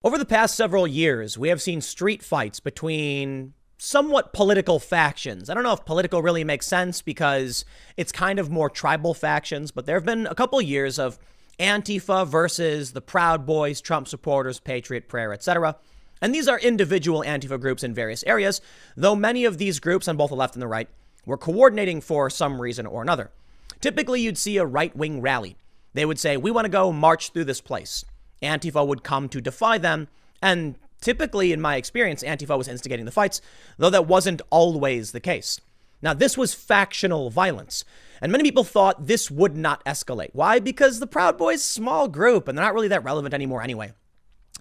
Over the past several years, we have seen street fights between somewhat political factions. I don't know if political really makes sense because it's kind of more tribal factions, but there have been a couple years of Antifa versus the Proud Boys, Trump supporters, Patriot Prayer, etc. And these are individual Antifa groups in various areas, though many of these groups on both the left and the right were coordinating for some reason or another. Typically, you'd see a right-wing rally. They would say, we want to go march through this place. Antifa would come to defy them, and typically, in my experience, Antifa was instigating the fights, though that wasn't always the case. Now, this was factional violence, and many people thought this would not escalate. Why? Because the Proud Boys, small group, and they're not really that relevant anymore anyway.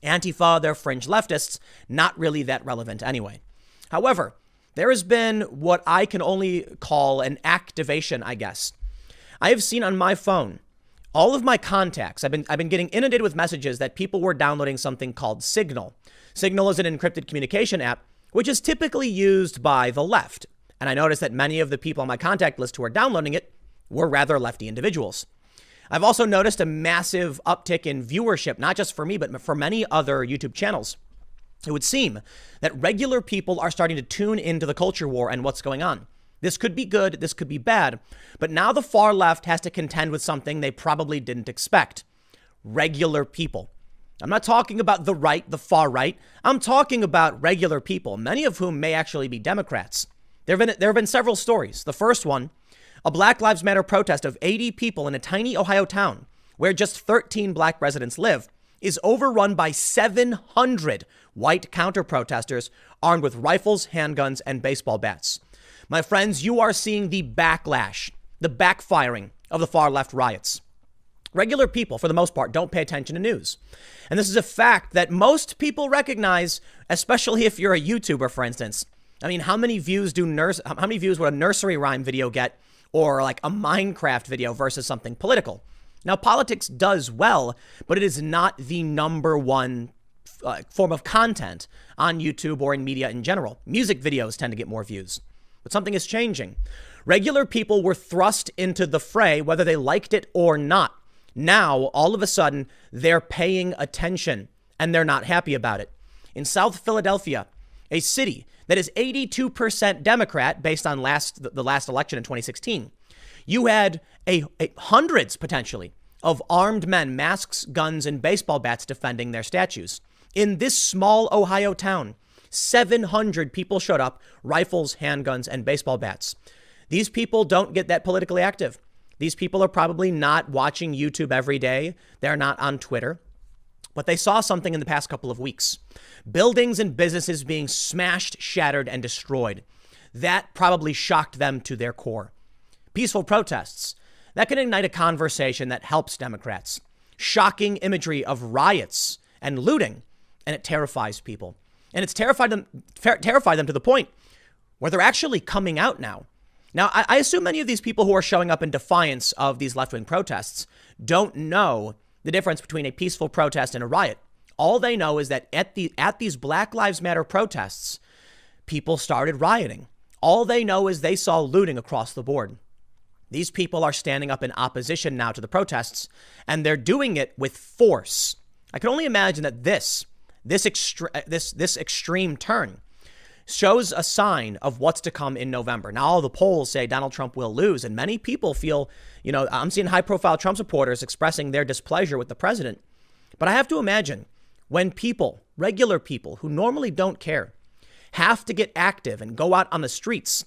Antifa, they're fringe leftists, not really that relevant anyway. However, there has been what I can only call an activation, I guess. I have seen on my phone all of my contacts. I've been getting inundated with messages that people were downloading something called Signal. Signal is an encrypted communication app, which is typically used by the left. And I noticed that many of the people on my contact list who are downloading it were rather lefty individuals. I've also noticed a massive uptick in viewership, not just for me, but for many other YouTube channels. It would seem that regular people are starting to tune into the culture war and what's going on. This could be good, this could be bad, but now the far left has to contend with something they probably didn't expect. Regular people. I'm not talking about the right, the far right. I'm talking about regular people, many of whom may actually be Democrats. There have been several stories. The first one, a Black Lives Matter protest of 80 people in a tiny Ohio town where just 13 black residents live, is overrun by 700 white counter-protesters armed with rifles, handguns, and baseball bats. My friends, you are seeing the backlash, the backfiring of the far left riots. Regular people, for the most part, don't pay attention to news. And this is a fact that most people recognize, especially if you're a YouTuber, for instance. I mean, how many views would a nursery rhyme video get, or like a Minecraft video versus something political? Now, politics does well, but it is not the number one form of content on YouTube or in media in general. Music videos tend to get more views. But something is changing. Regular people were thrust into the fray, whether they liked it or not. Now, all of a sudden, they're paying attention and they're not happy about it. In South Philadelphia, a city that is 82% Democrat based on the last election in 2016, you had hundreds potentially of armed men, masks, guns, and baseball bats defending their statues. In this small Ohio town, 700 people showed up, rifles, handguns, and baseball bats. These people don't get that politically active. These people are probably not watching YouTube every day. They're not on Twitter. But they saw something in the past couple of weeks. Buildings and businesses being smashed, shattered, and destroyed. That probably shocked them to their core. Peaceful protests. That can ignite a conversation that helps Democrats. Shocking imagery of riots and looting. And it terrifies people. And it's terrified them to the point where they're actually coming out now. Now, I assume many of these people who are showing up in defiance of these left-wing protests don't know the difference between a peaceful protest and a riot. All they know is that at these Black Lives Matter protests, people started rioting. All they know is they saw looting across the board. These people are standing up in opposition now to the protests, and they're doing it with force. I can only imagine that this extreme turn shows a sign of what's to come in November. Now, all the polls say Donald Trump will lose, and many people feel, I'm seeing high-profile Trump supporters expressing their displeasure with the president. But I have to imagine when people, regular people who normally don't care, have to get active and go out on the streets,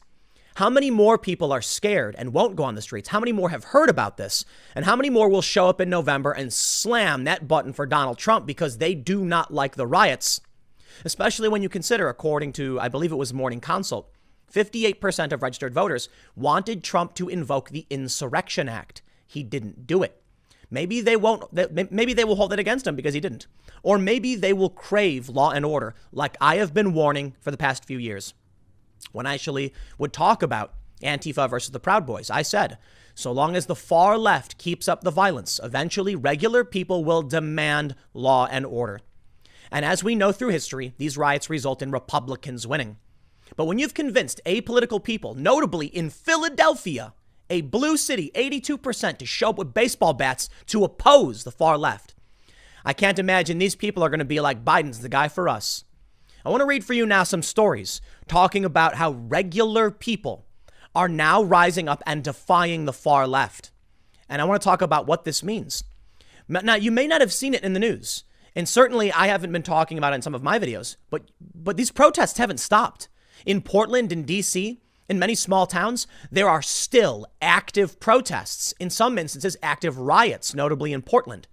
how many more people are scared and won't go on the streets? How many more have heard about this? And how many more will show up in November and slam that button for Donald Trump because they do not like the riots? Especially when you consider, according to, I believe it was Morning Consult, 58% of registered voters wanted Trump to invoke the Insurrection Act. He didn't do it. Maybe they won't. Maybe they will hold it against him because he didn't. Or maybe they will crave law and order like I have been warning for the past few years. When I actually would talk about Antifa versus the Proud Boys, I said, so long as the far left keeps up the violence, eventually regular people will demand law and order. And as we know through history, these riots result in Republicans winning. But when you've convinced apolitical people, notably in Philadelphia, a blue city, 82%, to show up with baseball bats to oppose the far left, I can't imagine these people are going to be like, Biden's the guy for us. I want to read for you now some stories talking about how regular people are now rising up and defying the far left. And I want to talk about what this means. Now, you may not have seen it in the news, and certainly I haven't been talking about it in some of my videos, but these protests haven't stopped. In Portland and DC, in many small towns, there are still active protests, in some instances, active riots, notably in Portland.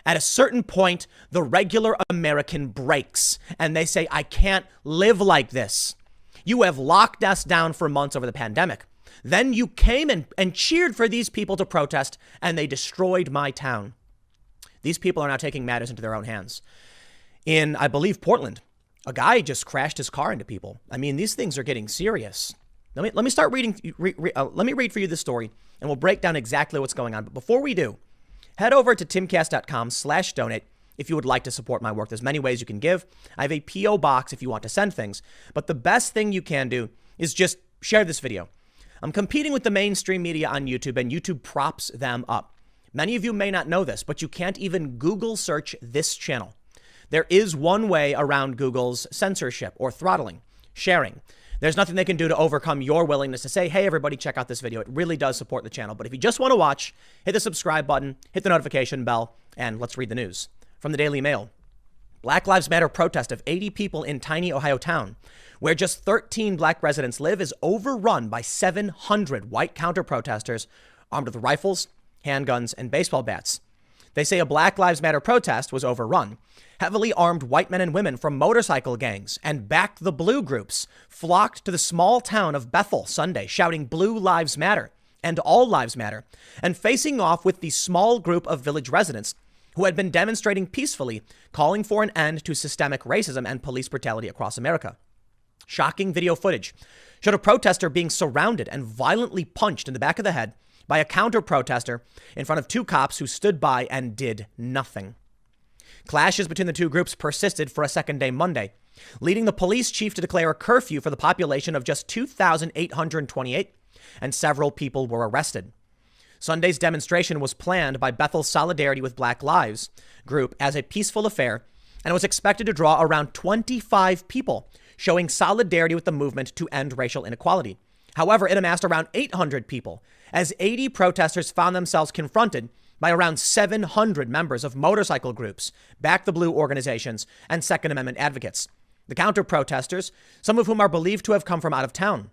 At a certain point, the regular American breaks and they say, I can't live like this. You have locked us down for months over the pandemic. Then you came and cheered for these people to protest, and they destroyed my town. These people are now taking matters into their own hands. In, I believe, Portland, a guy just crashed his car into people. I mean, these things are getting serious. Let me start reading. Let me read for you this story, and we'll break down exactly what's going on. But before we do, head over to timcast.com/donate if you would like to support my work. There's many ways you can give. I have a P.O. box if you want to send things. But the best thing you can do is just share this video. I'm competing with the mainstream media on YouTube, and YouTube props them up. Many of you may not know this, but you can't even Google search this channel. There is one way around Google's censorship or throttling, sharing. There's nothing they can do to overcome your willingness to say, hey, everybody, check out this video. It really does support the channel. But if you just want to watch, hit the subscribe button, hit the notification bell, and let's read the news. From the Daily Mail. Black Lives Matter protest of 80 people in tiny Ohio town, where just 13 black residents live, is overrun by 700 white counter-protesters armed with rifles, handguns, and baseball bats. They say a Black Lives Matter protest was overrun. Heavily armed white men and women from motorcycle gangs and Back the Blue groups flocked to the small town of Bethel Sunday, shouting Blue Lives Matter and All Lives Matter, and facing off with the small group of village residents who had been demonstrating peacefully, calling for an end to systemic racism and police brutality across America. Shocking video footage showed a protester being surrounded and violently punched in the back of the head by a counter-protester in front of two cops who stood by and did nothing. Clashes between the two groups persisted for a second day Monday, leading the police chief to declare a curfew for the population of just 2,828, and several people were arrested. Sunday's demonstration was planned by Bethel's Solidarity with Black Lives group as a peaceful affair, and was expected to draw around 25 people, showing solidarity with the movement to end racial inequality. However, it amassed around 800 people, as 80 protesters found themselves confronted by around 700 members of motorcycle groups, Back the Blue organizations, and Second Amendment advocates. The counter-protesters, some of whom are believed to have come from out of town,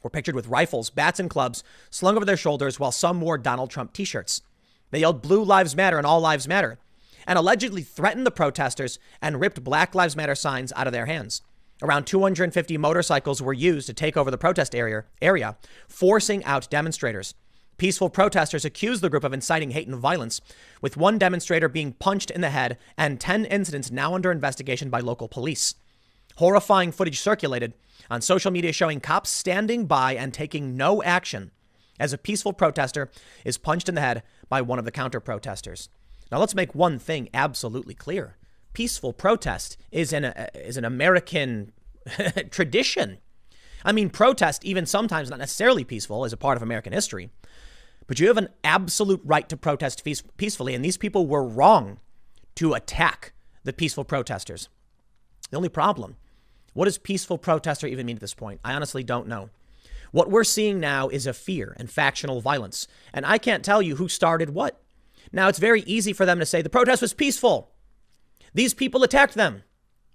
were pictured with rifles, bats, and clubs slung over their shoulders, while some wore Donald Trump t-shirts. They yelled Blue Lives Matter and All Lives Matter, and allegedly threatened the protesters and ripped Black Lives Matter signs out of their hands. Around 250 motorcycles were used to take over the protest area, forcing out demonstrators. Peaceful protesters accused the group of inciting hate and violence, with one demonstrator being punched in the head and 10 incidents now under investigation by local police. Horrifying footage circulated on social media showing cops standing by and taking no action as a peaceful protester is punched in the head by one of the counter-protesters. Now, let's make one thing absolutely clear. Peaceful protest is an American tradition. I mean, protest, even sometimes not necessarily peaceful, is a part of American history. But you have an absolute right to protest peacefully, and these people were wrong to attack the peaceful protesters. The only problem, what does peaceful protester even mean at this point? I honestly don't know. What we're seeing now is a fear and factional violence, and I can't tell you who started what. Now, it's very easy for them to say the protest was peaceful. These people attacked them.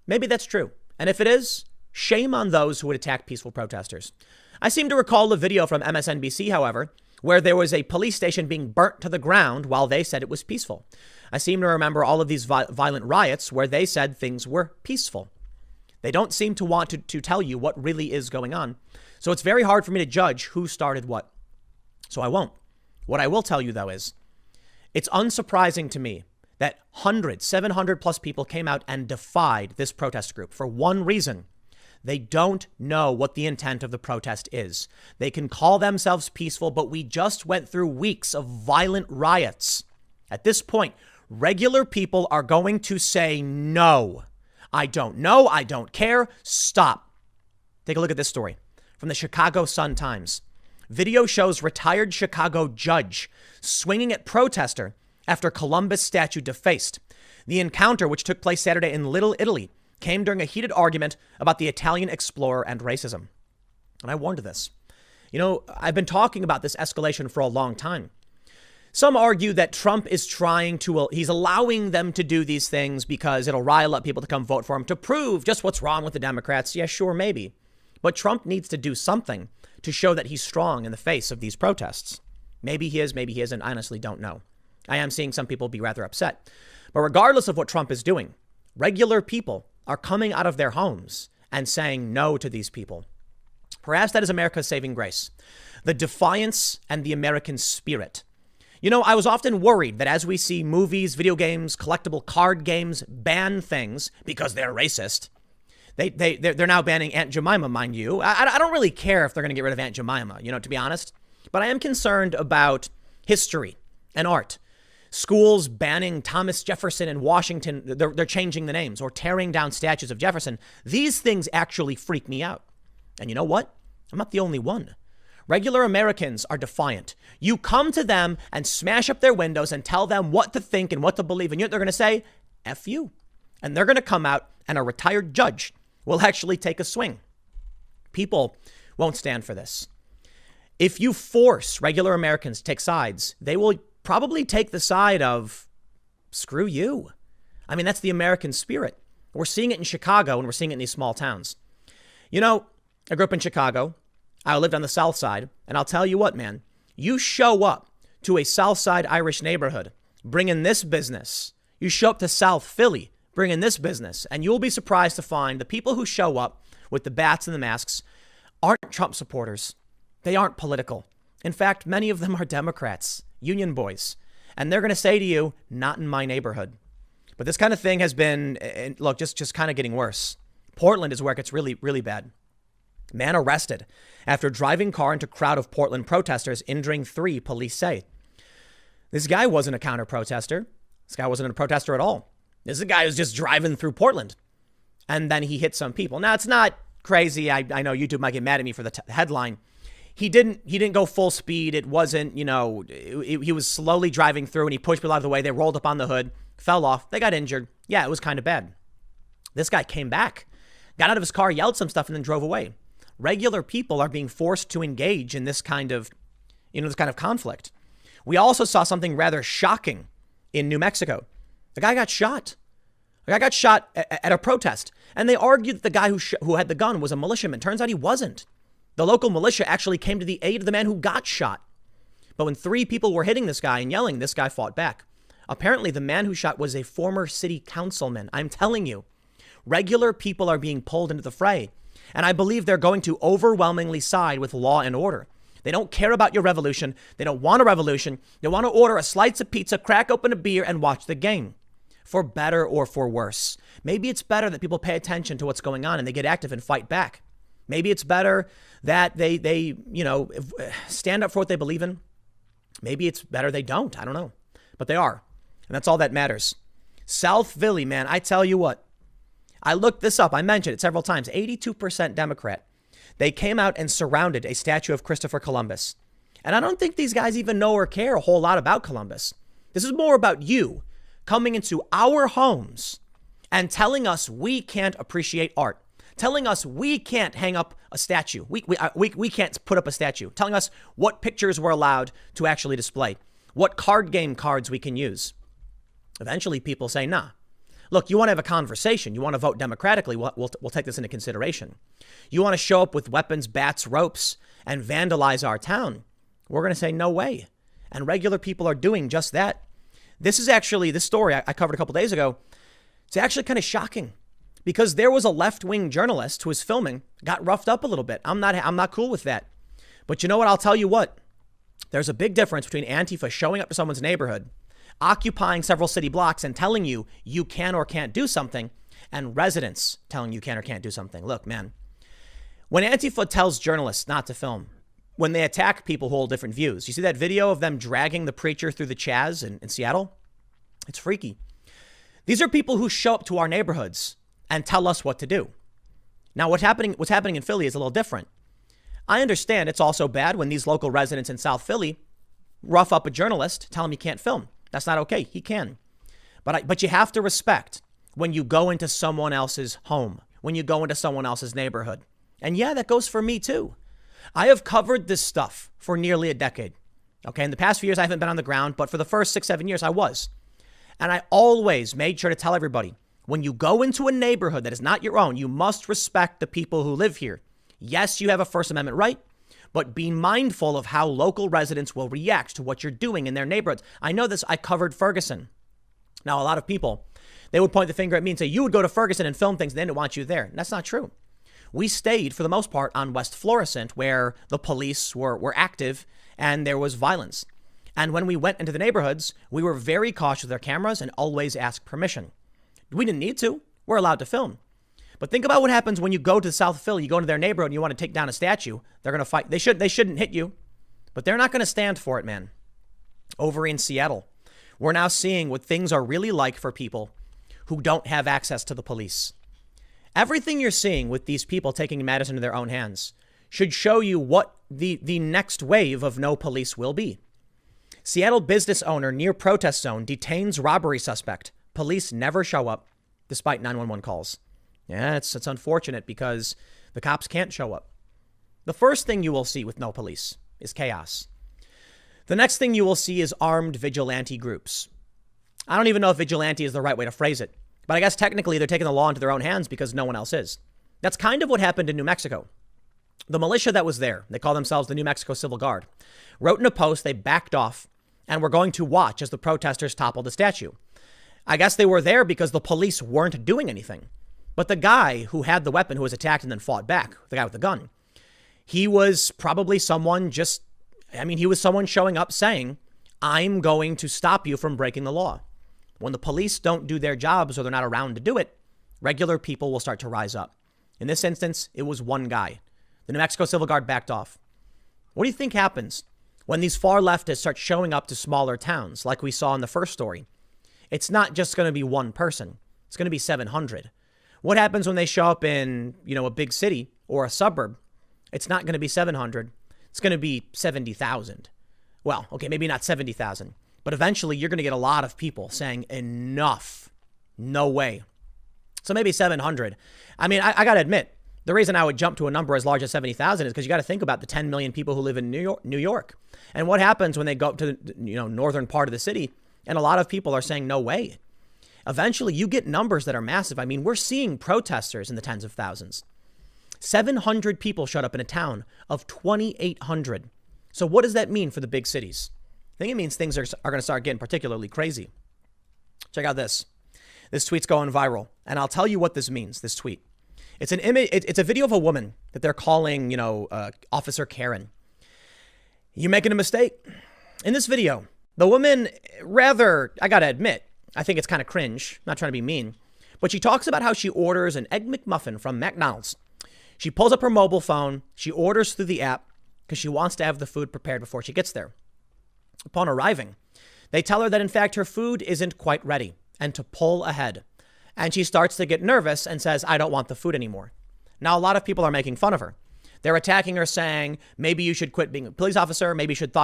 Maybe that's true. And if it is, shame on those who would attack peaceful protesters. I seem to recall a video from MSNBC, however, where there was a police station being burnt to the ground while they said it was peaceful. I seem to remember all of these violent riots where they said things were peaceful. They don't seem to want to tell you what really is going on. So it's very hard for me to judge who started what. So I won't. What I will tell you, though, is it's unsurprising to me that 700 plus people came out and defied this protest group for one reason. They don't know what the intent of the protest is. They can call themselves peaceful, but we just went through weeks of violent riots. At this point, regular people are going to say, no, I don't know. I don't care. Stop. Take a look at this story from the Chicago Sun-Times. Video shows retired Chicago judge swinging at protester after Columbus statue defaced. The encounter, which took place Saturday in Little Italy, came during a heated argument about the Italian explorer and racism. And I warned of this. I've been talking about this escalation for a long time. Some argue that Trump is he's allowing them to do these things because it'll rile up people to come vote for him to prove just what's wrong with the Democrats. Yeah, sure, maybe. But Trump needs to do something to show that he's strong in the face of these protests. Maybe he is, maybe he isn't. I honestly don't know. I am seeing some people be rather upset. But regardless of what Trump is doing, regular people are coming out of their homes and saying no to these people. Perhaps that is America's saving grace. The defiance and the American spirit. I was often worried that as we see movies, video games, collectible card games ban things because they're racist. They're now banning Aunt Jemima, mind you. I don't really care if they're going to get rid of Aunt Jemima, to be honest. But I am concerned about history and art. Schools banning Thomas Jefferson in Washington. They're changing the names or tearing down statues of Jefferson. These things actually freak me out. And you know what? I'm not the only one. Regular Americans are defiant. You come to them and smash up their windows and tell them what to think and what to believe. And they're going to say, F you. And they're going to come out and a retired judge will actually take a swing. People won't stand for this. If you force regular Americans to take sides, they will probably take the side of screw you. I mean, that's the American spirit. We're seeing it in Chicago and we're seeing it in these small towns. I grew up in Chicago. I lived on the South Side. And I'll tell you what, man, you show up to a South Side Irish neighborhood, bringing this business. You show up to South Philly, bringing this business. And you'll be surprised to find the people who show up with the bats and the masks aren't Trump supporters. They aren't political. In fact, many of them are Democrats, union boys. And they're going to say to you, not in my neighborhood. But this kind of thing has been, just kind of getting worse. Portland is where it gets really, really bad. Man arrested after driving car into crowd of Portland protesters, injuring 3, police say. This guy wasn't a counter protester. This guy wasn't a protester at all. This is a guy who's just driving through Portland. And then he hit some people. Now, it's not crazy. I know YouTube might get mad at me for the headline. He didn't go full speed. It wasn't, he was slowly driving through and he pushed people out of the way. They rolled up on the hood, fell off. They got injured. Yeah, it was kind of bad. This guy came back, got out of his car, yelled some stuff, and then drove away. Regular people are being forced to engage in this kind of conflict. We also saw something rather shocking in New Mexico. The guy got shot. The guy got shot at a protest. And they argued that the guy who had the gun was a militiaman. Turns out he wasn't. The local militia actually came to the aid of the man who got shot. But when 3 people were hitting this guy and yelling, this guy fought back. Apparently, the man who shot was a former city councilman. I'm telling you, regular people are being pulled into the fray. And I believe they're going to overwhelmingly side with law and order. They don't care about your revolution. They don't want a revolution. They want to order a slice of pizza, crack open a beer, and watch the game. For better or for worse. Maybe it's better that people pay attention to what's going on and they get active and fight back. Maybe it's better that they stand up for what they believe in. Maybe it's better they don't. I don't know. But they are. And that's all that matters. South Philly, man, I tell you what. I looked this up. I mentioned it several times. 82% Democrat. They came out and surrounded a statue of Christopher Columbus. And I don't think these guys even know or care a whole lot about Columbus. This is more about you coming into our homes and telling us we can't appreciate art. Telling us we can't hang up a statue. We can't put up a statue. Telling us what pictures we're allowed to actually display. What card game cards we can use. Eventually people say, nah. Look, you want to have a conversation. You want to vote democratically. We'll take this into consideration. You want to show up with weapons, bats, ropes, and vandalize our town. We're going to say no way. And regular people are doing just that. This story I covered a couple days ago. It's actually kind of shocking because there was a left-wing journalist who was filming, got roughed up a little bit. I'm not cool with that. But you know what? I'll tell you what. There's a big difference between Antifa showing up to someone's neighborhood, occupying several city blocks and telling you you can or can't do something, and residents telling you can or can't do something. Look, man, when Antifa tells journalists not to film, when they attack people who hold different views, you see that video of them dragging the preacher through the Chaz in Seattle? It's freaky. These are people who show up to our neighborhoods and tell us what to do. Now, what's happening in Philly is a little different. I understand it's also bad when these local residents in South Philly rough up a journalist, tell him he can't film. That's not okay. He can. But you have to respect when you go into someone else's home, when you go into someone else's neighborhood. And yeah, that goes for me too. I have covered this stuff for nearly a decade. Okay, in the past few years, I haven't been on the ground, but for the first 6-7 years, I was. And I always made sure to tell everybody, when you go into a neighborhood that is not your own, you must respect the people who live here. Yes, you have a First Amendment right, but be mindful of how local residents will react to what you're doing in their neighborhoods. I know this. I covered Ferguson. Now, a lot of people, they would point the finger at me and say, you would go to Ferguson and film things, and they didn't want you there. And that's not true. We stayed, for the most part, on West Florissant, where the police were active and there was violence. And when we went into the neighborhoods, we were very cautious with our cameras and always asked permission. We didn't need to. We're allowed to film. But think about what happens when you go to South Philly, you go into their neighborhood and you want to take down a statue. They're going to fight. They shouldn't hit you, but they're not going to stand for it, man. Over in Seattle, we're now seeing what things are really like for people who don't have access to the police. Everything you're seeing with these people taking matters into their own hands should show you what the next wave of no police will be. Seattle business owner near protest zone detains robbery suspect. Police never show up despite 911 calls. Yeah, it's unfortunate because the cops can't show up. The first thing you will see with no police is chaos. The next thing you will see is armed vigilante groups. I don't even know if vigilante is the right way to phrase it, but I guess technically they're taking the law into their own hands because no one else is. That's kind of what happened in New Mexico. The militia that was there, they call themselves the New Mexico Civil Guard, wrote in a post they backed off and were going to watch as the protesters toppled the statue. I guess they were there because the police weren't doing anything. But the guy who had the weapon, who was attacked and then fought back, the guy with the gun, he was probably someone he was someone showing up saying, I'm going to stop you from breaking the law. When the police don't do their jobs or they're not around to do it, regular people will start to rise up. In this instance, it was one guy. The New Mexico Civil Guard backed off. What do you think happens when these far leftists start showing up to smaller towns like we saw in the first story? It's not just going to be one person. It's going to be 700. What happens when they show up in, a big city or a suburb? It's not going to be 700. It's going to be 70,000. Well, okay, maybe not 70,000, but eventually you're going to get a lot of people saying enough. No way. So maybe 700. I mean, I got to admit, the reason I would jump to a number as large as 70,000 is because you got to think about the 10 million people who live in New York. And what happens when they go up to the northern part of the city and a lot of people are saying no way. Eventually, you get numbers that are massive. I mean, we're seeing protesters in the tens of thousands. 700 people showed up in a town of 2,800. So what does that mean for the big cities? I think it means things are going to start getting particularly crazy. Check out this. This tweet's going viral. And I'll tell you what this means, this tweet. It's an image. It's a video of a woman that they're calling, Officer Karen. You're making a mistake. In this video, the woman I got to admit, I think it's kind of cringe, not trying to be mean, but she talks about how she orders an Egg McMuffin from McDonald's. She pulls up her mobile phone. She orders through the app because she wants to have the food prepared before she gets there. Upon arriving, they tell her that, in fact, her food isn't quite ready and to pull ahead. And she starts to get nervous and says, I don't want the food anymore. Now, a lot of people are making fun of her. They're attacking her, saying, maybe you should quit being a police officer. Maybe you should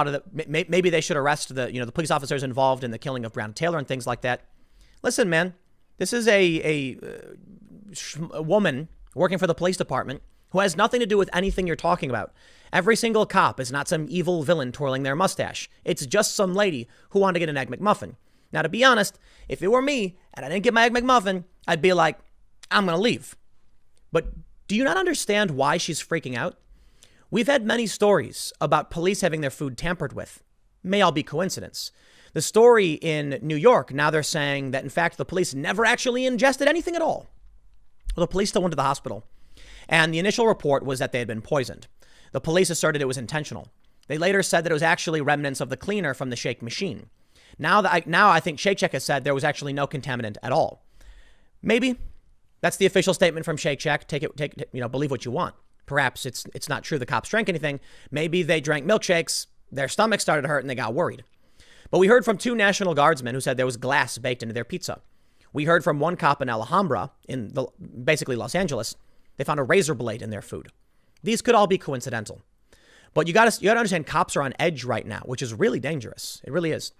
maybe they should arrest the police officers involved in the killing of Breonna Taylor and things like that. Listen, man, this is a woman working for the police department who has nothing to do with anything you're talking about. Every single cop is not some evil villain twirling their mustache. It's just some lady who wanted to get an Egg McMuffin. Now, to be honest, if it were me and I didn't get my Egg McMuffin, I'd be like, I'm going to leave. But do you not understand why she's freaking out? We've had many stories about police having their food tampered with. May all be coincidence. The story in New York, now they're saying that, in fact, the police never actually ingested anything at all. Well, the police still went to the hospital. And the initial report was that they had been poisoned. The police asserted it was intentional. They later said that it was actually remnants of the cleaner from the shake machine. Now I think Shake Shack has said there was actually no contaminant at all. Maybe. That's the official statement from Shake Shack. Believe what you want. Perhaps it's not true the cops drank anything. Maybe they drank milkshakes, their stomachs started to hurt, and they got worried. But we heard from 2 National Guardsmen who said there was glass baked into their pizza. We heard from one cop in Alhambra, basically Los Angeles. They found a razor blade in their food. These could all be coincidental. But you got to understand, cops are on edge right now, which is really dangerous. It really is.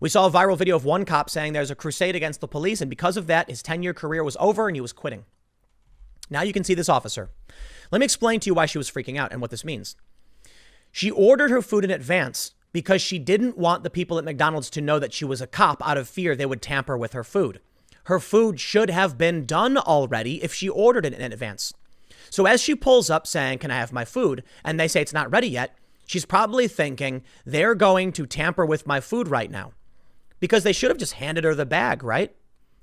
We saw a viral video of one cop saying there's a crusade against the police, and because of that, his 10-year career was over and he was quitting. Now you can see this officer. Let me explain to you why she was freaking out and what this means. She ordered her food in advance because she didn't want the people at McDonald's to know that she was a cop out of fear they would tamper with her food. Her food should have been done already if she ordered it in advance. So as she pulls up saying, "Can I have my food?" and they say it's not ready yet, she's probably thinking they're going to tamper with my food right now. Because they should have just handed her the bag, right?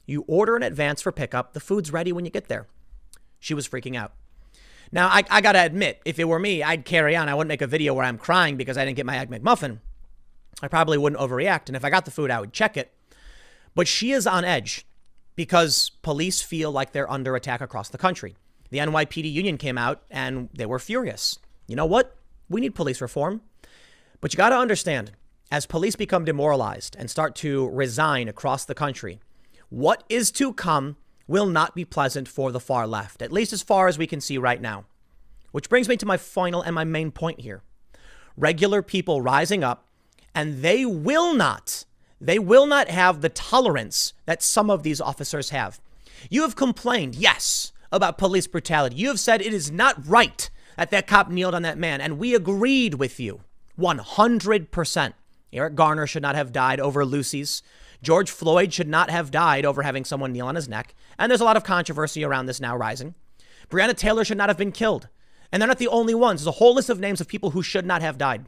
You order in advance for pickup. The food's ready when you get there. She was freaking out. Now, I got to admit, if it were me, I'd carry on. I wouldn't make a video where I'm crying because I didn't get my Egg McMuffin. I probably wouldn't overreact. And if I got the food, I would check it. But she is on edge because police feel like they're under attack across the country. The NYPD union came out and they were furious. You know what? We need police reform. But you got to understand, as police become demoralized and start to resign across the country, what is to come will not be pleasant for the far left, at least as far as we can see right now. Which brings me to my final and my main point here. Regular people rising up, and they will not have the tolerance that some of these officers have. You have complained, yes, about police brutality. You have said it is not right that that cop kneeled on that man, and we agreed with you 100%. Eric Garner should not have died over Lucy's. George Floyd should not have died over having someone kneel on his neck. And there's a lot of controversy around this now rising. Breonna Taylor should not have been killed. And they're not the only ones. There's a whole list of names of people who should not have died.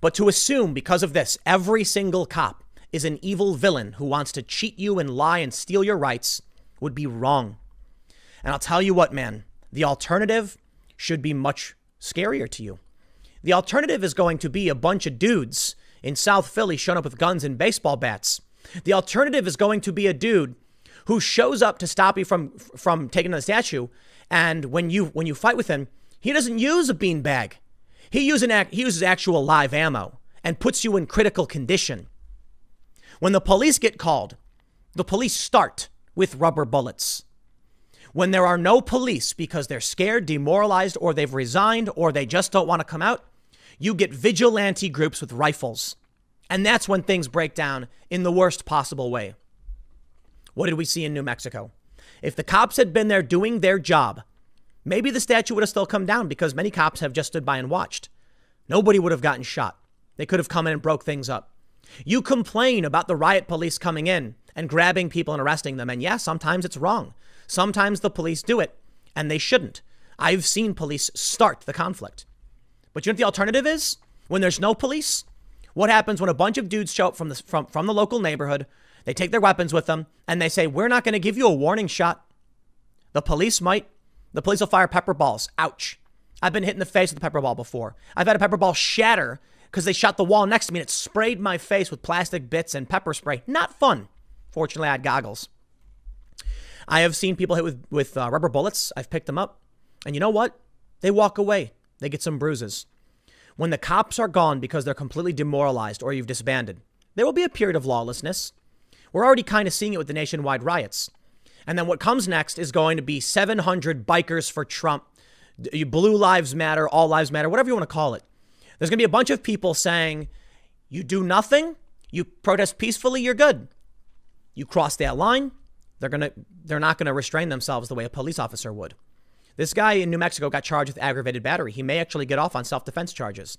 But to assume because of this, every single cop is an evil villain who wants to cheat you and lie and steal your rights would be wrong. And I'll tell you what, man, the alternative should be much scarier to you. The alternative is going to be a bunch of dudes in South Philly showing up with guns and baseball bats. The alternative is going to be a dude who shows up to stop you from taking the statue. And when you fight with him, he doesn't use a beanbag. He uses actual live ammo and puts you in critical condition. When the police get called, the police start with rubber bullets. When there are no police because they're scared, demoralized, or they've resigned, or they just don't want to come out, you get vigilante groups with rifles. And that's when things break down in the worst possible way. What did we see in New Mexico? If the cops had been there doing their job, maybe the statue would have still come down because many cops have just stood by and watched. Nobody would have gotten shot. They could have come in and broke things up. You complain about the riot police coming in and grabbing people and arresting them. And yeah, sometimes it's wrong. Sometimes the police do it and they shouldn't. I've seen police start the conflict. But you know what the alternative is? When there's no police, what happens when a bunch of dudes show up from the local neighborhood, they take their weapons with them, and they say, "We're not going to give you a warning shot." The police might. The police will fire pepper balls. Ouch. I've been hit in the face with a pepper ball before. I've had a pepper ball shatter because they shot the wall next to me and it sprayed my face with plastic bits and pepper spray. Not fun. Fortunately, I had goggles. I have seen people hit with rubber bullets. I've picked them up. And you know what? They walk away. They get some bruises. When the cops are gone because they're completely demoralized or you've disbanded, there will be a period of lawlessness. We're already kind of seeing it with the nationwide riots. And then what comes next is going to be 700 bikers for Trump, Blue Lives Matter, All Lives Matter, whatever you want to call it. There's going to be a bunch of people saying, you do nothing, you protest peacefully, you're good. You cross that line, they're not going to restrain themselves the way a police officer would. This guy in New Mexico got charged with aggravated battery. He may actually get off on self-defense charges.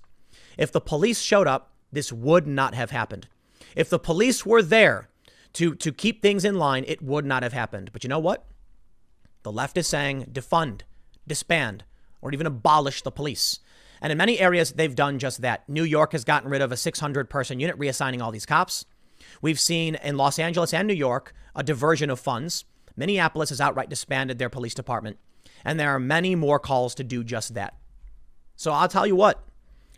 If the police showed up, this would not have happened. If the police were there to keep things in line, it would not have happened. But you know what? The left is saying defund, disband, or even abolish the police. And in many areas, they've done just that. New York has gotten rid of a 600-person unit, reassigning all these cops. We've seen in Los Angeles and New York a diversion of funds. Minneapolis has outright disbanded their police department. And there are many more calls to do just that. So I'll tell you what,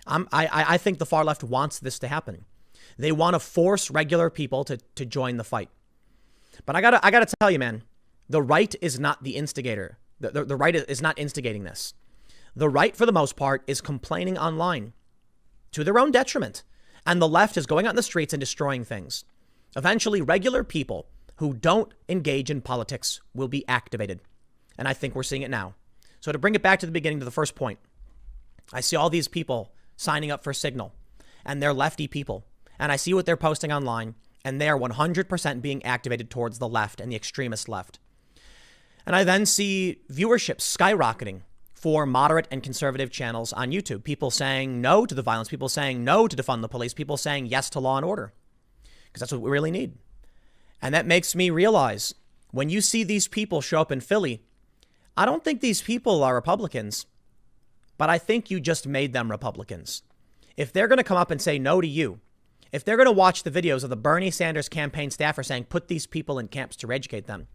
I think the far left wants this to happen. They want to force regular people to join the fight. But I gotta tell you, man, the right is not the instigator. The right is not instigating this. The right, for the most part, is complaining online to their own detriment. And the left is going out in the streets and destroying things. Eventually, regular people who don't engage in politics will be activated. And I think we're seeing it now. So to bring it back to the beginning, to the first point, I see all these people signing up for Signal, and they're lefty people, and I see what they're posting online, and they are 100% being activated towards the left and the extremist left. And I then see viewership skyrocketing for moderate and conservative channels on YouTube. People saying no to the violence, people saying no to defund the police, people saying yes to law and order, because that's what we really need. And that makes me realize when you see these people show up in Philly, I don't think these people are Republicans, but I think you just made them Republicans. If they're going to come up and say no to you, if they're going to watch the videos of the Bernie Sanders campaign staffer saying put these people in camps to educate them,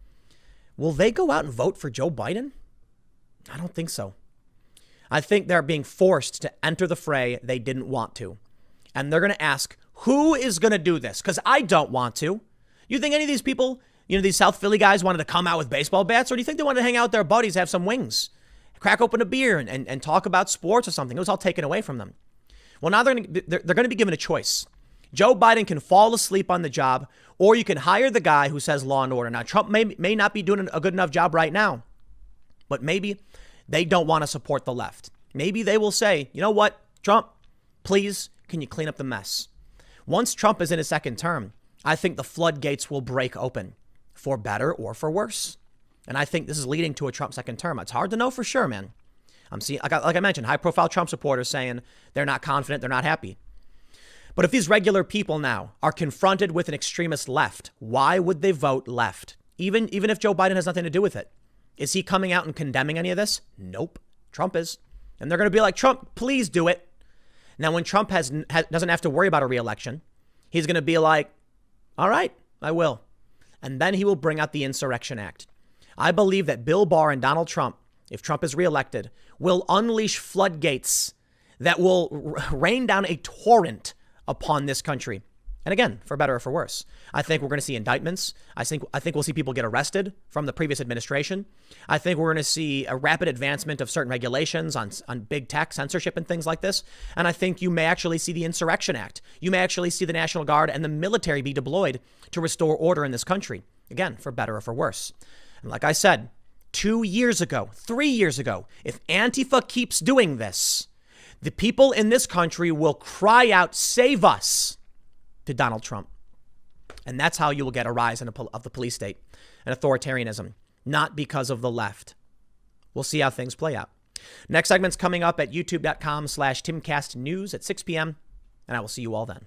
will they go out and vote for Joe Biden? I don't think so. I think they're being forced to enter the fray they didn't want to. And they're going to ask, who is going to do this? Because I don't want to. You think any of these people, these South Philly guys wanted to come out with baseball bats? Or do you think they wanted to hang out with their buddies, have some wings, crack open a beer and talk about sports or something? It was all taken away from them. Well, now they're going to be given a choice. Joe Biden can fall asleep on the job, or you can hire the guy who says law and order. Now, Trump may not be doing a good enough job right now, but maybe they don't want to support the left. Maybe they will say, you know what, Trump, please, can you clean up the mess? Once Trump is in his second term, I think the floodgates will break open, for better or for worse. And I think this is leading to a Trump second term. It's hard to know for sure, man. I'm seeing, like I mentioned, high-profile Trump supporters saying they're not confident, they're not happy. But if these regular people now are confronted with an extremist left, why would they vote left? Even if Joe Biden has nothing to do with it. Is he coming out and condemning any of this? Nope. Trump is. And they're going to be like, Trump, please do it. Now, when Trump doesn't have to worry about a re-election, he's going to be like, all right, I will. And then he will bring out the Insurrection Act. I believe that Bill Barr and Donald Trump, if Trump is reelected, will unleash floodgates that will rain down a torrent upon this country. And again, for better or for worse. I think we're going to see indictments. I think we'll see people get arrested from the previous administration. I think we're going to see a rapid advancement of certain regulations on big tech, censorship and things like this. And I think you may actually see the Insurrection Act. You may actually see the National Guard and the military be deployed to restore order in this country. Again, for better or for worse. And like I said, 2 years ago, 3 years ago, if Antifa keeps doing this, the people in this country will cry out, save us, to Donald Trump. And that's how you will get a rise of the police state and authoritarianism, not because of the left. We'll see how things play out. Next segment's coming up at youtube.com/TimCastNews at 6 p.m. And I will see you all then.